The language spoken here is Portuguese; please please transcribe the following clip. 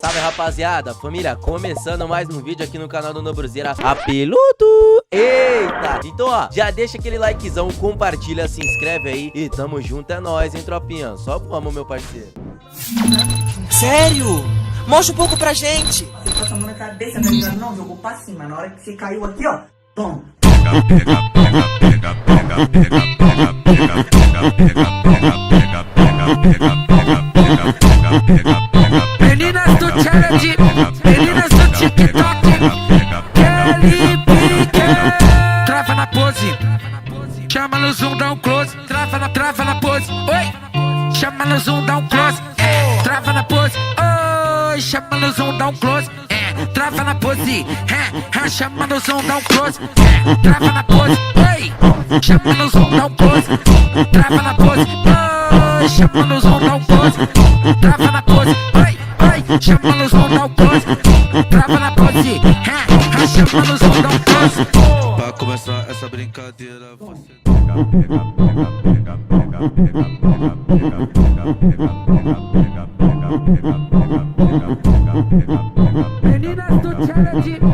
Salve, rapaziada, família, começando mais um vídeo aqui no canal do Nobruzeira Apeludo. Eita, então ó, já deixa aquele likezão, compartilha, se inscreve aí e tamo junto, é nóis, hein, tropinha. Só vamos, meu parceiro. Sério? Mostra um pouco pra gente. Você passa a mão na cabeça, tá ligado? Não, jogou pra cima. Na hora que você caiu aqui, ó, tom. Meninas do challenge, meninas do TikTok, Kelly Pique. Trava na pose, chama no zoom, dá um close. Trava na pose, oi. Chama no zoom, dá um close. Trava na pose, oi. Chama no zoom, dá um close. Trava na pose, chama no zoom, dá um close. Trava na pose, oi. Chama no zoom, dá um close. Trava na pose, oi. Chama no zoom, dá um close. Trava na pose, oi, oi. Chama no zoom, dá um close. Trava na pose, chama no zoom, dá um close. Pra começar essa brincadeira, você Meninas do challenge.